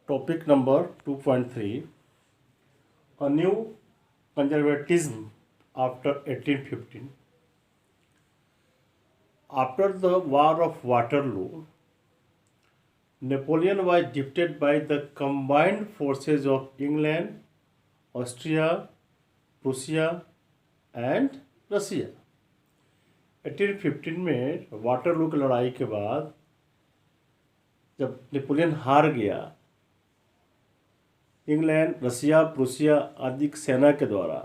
Topic number 2.3, a new conservatism after 1815. After the War of Waterloo, Napoleon was defeated by the combined forces of England, Austria, Prussia and रसिया। 1815 में Waterloo की लड़ाई के बाद जब Napoleon हार गया, England, रसिया, Prussia आदि सेना के द्वारा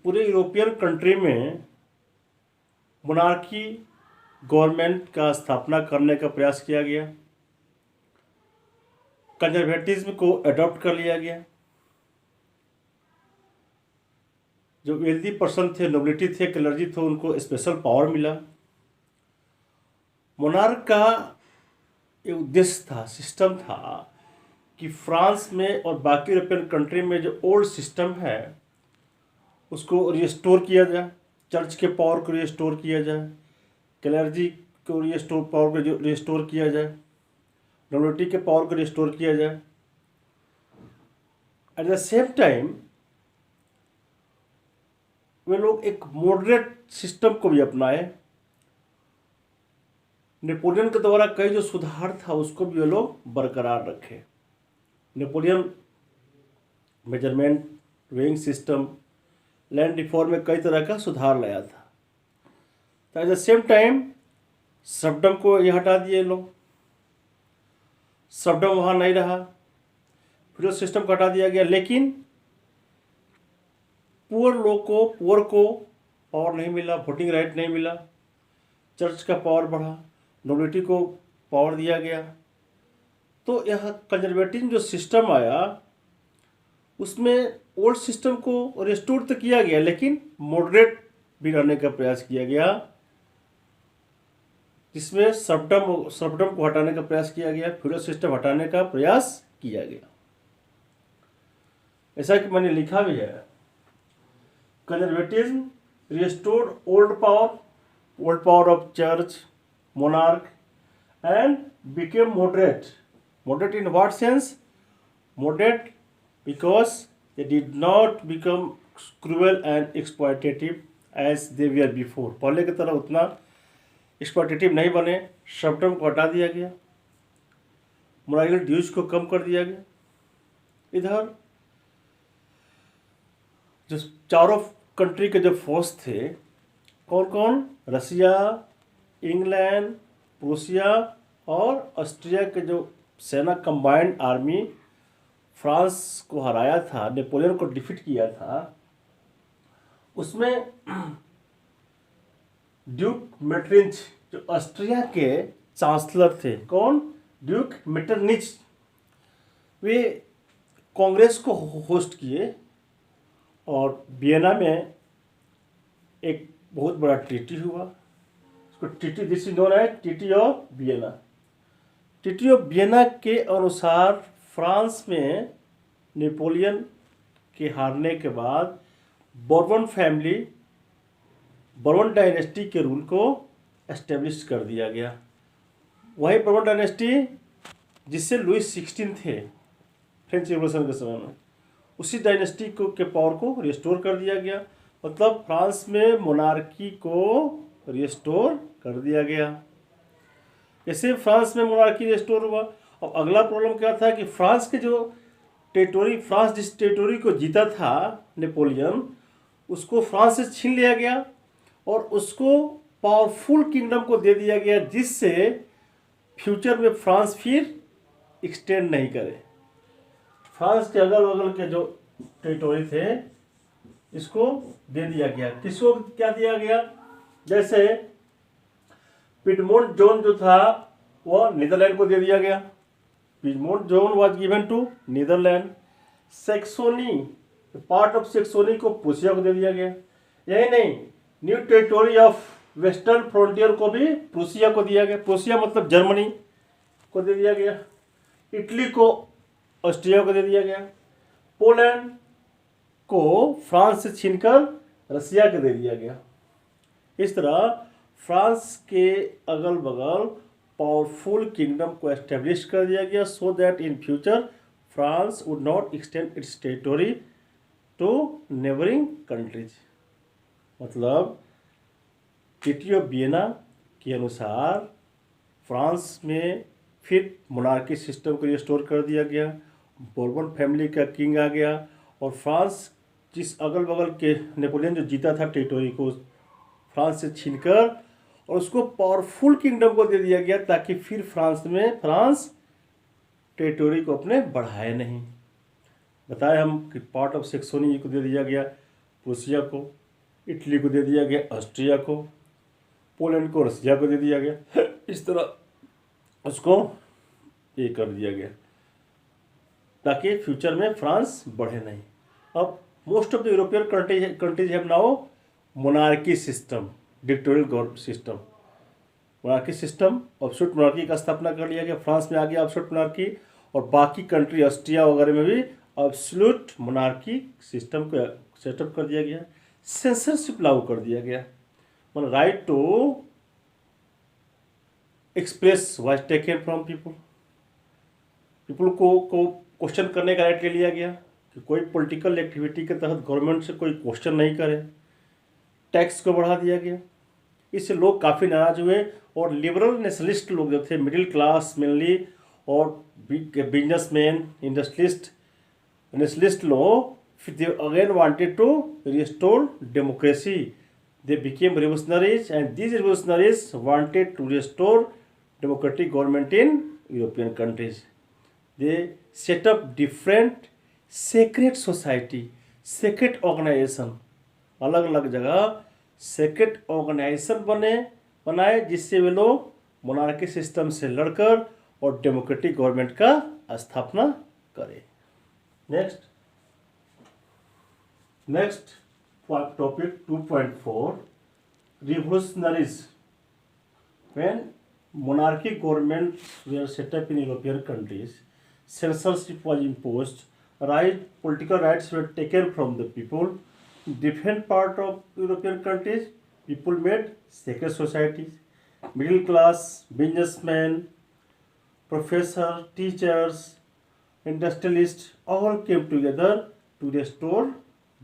पूरे यूरोपियन कंट्री में मोनार्की गवर्नमेंट का स्थापना करने का प्रयास किया गया। कंजर्वेटिज्म को अडॉप्ट कर लिया गया। जो वेल्दी पर्सन थे, नोबिलिटी थे, क्लर्जी थे, उनको स्पेशल पावर मिला। मोनार्क का एक उद्देश्य था, सिस्टम था कि फ्रांस में और बाकी यूरोपियन कंट्री में जो ओल्ड सिस्टम है उसको रिस्टोर किया जाए, चर्च के पावर को रिस्टोर किया जाए, क्लर्जी को पावर को रिस्टोर किया जाए, नोबिलिटी के पावर को रिस्टोर किया जाए। एट द सेम टाइम वे लोग एक मॉडरेट सिस्टम को भी अपनाए। नेपोलियन के द्वारा कई जो सुधार था उसको भी वे लोग बरकरार रखे। Napoleon measurement, weighing system, land reform में कई तरह का सुधार लाया था। तो एट द सेम टाइम सर्वडम को ये हटा दिए लोग। सर्वडम वहाँ नहीं रहा, फिर सिस्टम को हटा दिया गया। लेकिन पुअर को पावर नहीं मिला, वोटिंग राइट नहीं मिला। चर्च का पावर बढ़ा, नोबिलिटी को पावर दिया गया। तो यह कंजर्वेटिव जो सिस्टम आया उसमें ओल्ड सिस्टम को रिस्टोर तो किया गया, लेकिन मॉडरेट भी रहने का प्रयास किया गया, जिसमें सर्वडम को हटाने का प्रयास किया गया, फ्यूडल सिस्टम हटाने का प्रयास किया गया। ऐसा कि मैंने लिखा भी है, conservatism restored old power of church, monarch and became moderate. Moderate in what sense? Moderate because they did not become cruel and exploitative as they were before. पहले की तरह उतना exploitative नहीं बने। सर्वडम को हटा दिया गया, मोराइल ड्यूज को कम कर दिया गया। इधर जो चारों कंट्री के जो फोर्स थे, कौन कौन? रसिया, इंग्लैंड, प्रूसिया और ऑस्ट्रिया के जो सेना कंबाइंड आर्मी फ्रांस को हराया था, नेपोलियन को डिफीट किया था, उसमें ड्यूक मेटरनिच जो ऑस्ट्रिया के चांसलर थे, कौन? ड्यूक मेटरनिच, वे कांग्रेस को होस्ट किए और वियना में एक बहुत बड़ा ट्रीटी हुआ। उसको treaty this is known as treaty of Vienna. Treaty of Vienna के अनुसार फ्रांस में नेपोलियन के हारने के बाद बourbon फैमिली, बourbon डायनेस्टी के रूल को एस्टेब्लिश कर दिया गया। वही बourbon डायनेस्टी जिससे लुइस 16 थे फ्रेंच रिवॉल्यूशन के समय में, उसी डायनेस्टी को के पावर को रिस्टोर कर दिया गया। मतलब फ्रांस में मोनार्की को रिस्टोर कर दिया गया। जैसे फ्रांस में मोनार्की रिस्टोर हुआ, अब अगला प्रॉब्लम क्या था कि फ्रांस के जो फ्रांस जिस टेरिटोरी को जीता था नेपोलियन, उसको फ्रांस से छीन लिया गया और उसको पावरफुल किंगडम को दे दिया गया, जिससे फ्यूचर में फ्रांस फिर एक्सटेंड नहीं करे। फ्रांस के अगल बगल के जो टेरिटोरी थे इसको दे दिया गया। किसको क्या दिया गया? जैसे पिडमोंट जोन जो था वह नीदरलैंड को दे दिया गया। Piedmont zone was given to Netherland. Saxony, part of Saxony को प्रूसिया को दे दिया गया। यही नहीं, new territory of western frontier को भी प्रूसिया को दिया गया। प्रूसिया मतलब जर्मनी को दे दिया गया। इटली को ऑस्ट्रिया को दे दिया गया। पोलैंड को फ्रांस से छीनकर रसिया को दे दिया गया। इस तरह फ्रांस के अगल बगल पावरफुल किंगडम को एस्टेब्लिश कर दिया गया so that in future France would not extend its territory to neighbouring countries. मतलब ट्रीटी ऑफ वियना के अनुसार फ्रांस में फिर मोनार्की सिस्टम को रिस्टोर कर दिया गया, बोर्बन फैमिली का किंग आ गया और फ्रांस जिस अगल बगल के नेपोलियन जो जीता था टेरिटोरी को फ्रांस से छीनकर और उसको पावरफुल किंगडम को दे दिया गया ताकि फिर फ्रांस टेरिटोरी को अपने बढ़ाए नहीं। बताए हम कि पार्ट ऑफ सेक्सोनी को दे दिया गया प्रूसिया को, इटली को दे दिया गया ऑस्ट्रिया को, पोलैंड को रसिया को दे दिया गया, इस तरह उसको ये कर दिया गया ताकि फ्यूचर में फ्रांस बढ़े नहीं। अब most of the European countries have now monarchy system, dictatorial system. Monarchy system absolute monarchy का स्थापना कर लिया गया, फ्रांस में आ गया एब्सोल्यूट मोनार्की और बाकी कंट्री ऑस्ट्रिया वगैरह में भी एब्सोल्यूट मोनार्की सिस्टम को सेटअप कर दिया गया। सेंसरशिप लागू कर दिया गया, मतलब right to express was taken from people को क्वेश्चन करने का राइट ले लिया गया कि कोई पॉलिटिकल एक्टिविटी के तहत गवर्नमेंट से कोई क्वेश्चन नहीं करे। टैक्स को बढ़ा दिया गया, इससे लोग काफ़ी नाराज हुए और लिबरल नेशनलिस्ट लोग जो थे मिडिल क्लास मेनली और बिजनेसमैन इंडस्ट्रियलिस्ट नेशनलिस्ट लोग they again wanted to restore democracy. They became revolutionaries and these revolutionaries wanted to restore democratic government in European countries. They set up different secret society, secret organization, अलग अलग जगह secret organization बनाए जिससे वे लोग monarchy system से लड़कर और democratic government का स्थापना करें। Next topic 2.4 revolutionaries. When monarchic governments were set up in European countries, censorship was imposed, political rights were taken from the people. Different part of European countries, people made secret societies. Middle class, businessmen, professors, teachers, industrialists all came together to restore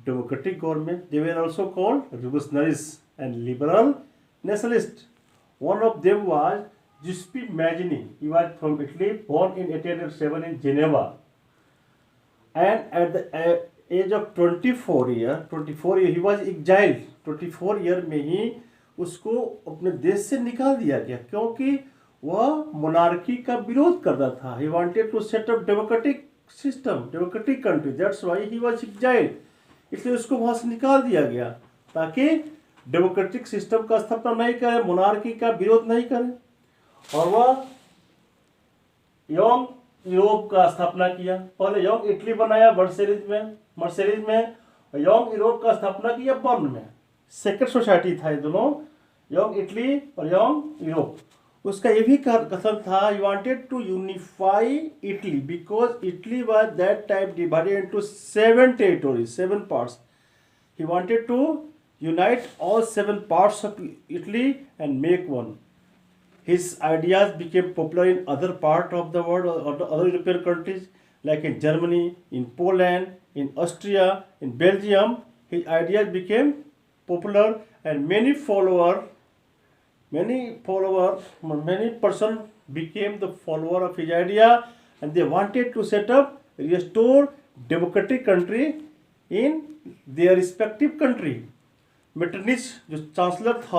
democratic government. They were also called revolutionaries and liberal nationalists. One of them was Giuseppe Mazzini. He was from Italy, born in 1807 in Geneva. And at the age of 24 year he was exiled. 24 year में ही उसको अपने देश से निकाल दिया गया क्योंकि वह मोनार्की का विरोध करता था. He wanted to set up democratic system, democratic country. That's why he was exiled. इसलिए उसको वहाँ से निकाल दिया गया ताकि डेमोक्रेटिक सिस्टम का स्थापना नहीं करे, मोनार्की का विरोध नहीं करे. और वह यंग यूरोप का स्थापना किया. पहले यंग इटली बनाया मर्सेलिज में यंग यूरोप का स्थापना किया बर्न में. सेक्रेट सोसाइटी था ये दोनों, यंग इटली और यंग यूरोप. उसका ये भी कथन था, he wanted to unify Italy because Italy was that time divided into 7 territories, 7 parts. He wanted to unite all 7 parts of Italy and make one. His ideas became popular in other parts of the world or other European countries like in Germany, in Poland, in Austria, in Belgium. His ideas became popular and many person became the follower of his idea and they wanted to restore democratic country in their respective country. मेटरनिच जो chancellor था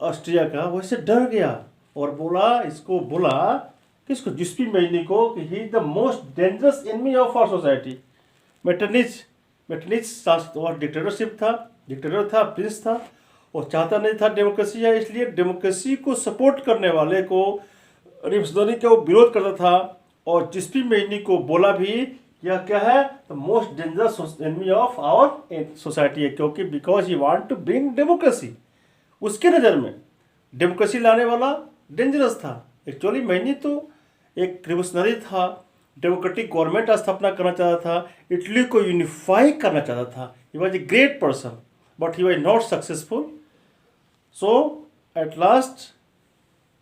Austria का, वैसे डर गया और बोला किसको, जिस्पी Mazzini को, कि he is the most dangerous enemy of our society. Metternich और डिक्टेटर था, प्रिंस था और चाहता नहीं था डेमोक्रेसी है. इसलिए डेमोक्रेसी को सपोर्ट करने वाले को रिवोल्यूशनरी का विरोध करता था. और जिस्पी मैजनी को बोला भी यह क्या है, the most dangerous enemy of our society है, क्योंकि because he want to bring democracy. उसके नज़र में डेमोक्रेसी लाने वाला डेंजरस था. एक्चुअली मैनी तो एक रिवोल्यूशनरी था, डेमोक्रेटिक गवर्नमेंट स्थापना करना चाहता था, इटली को यूनिफाई करना चाहता था. He was a great person but he was not successful. So at last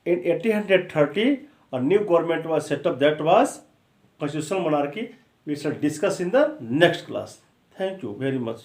in 1830 a new government was set up, that was constitutional monarchy. We shall discuss in the next class. Thank you very much.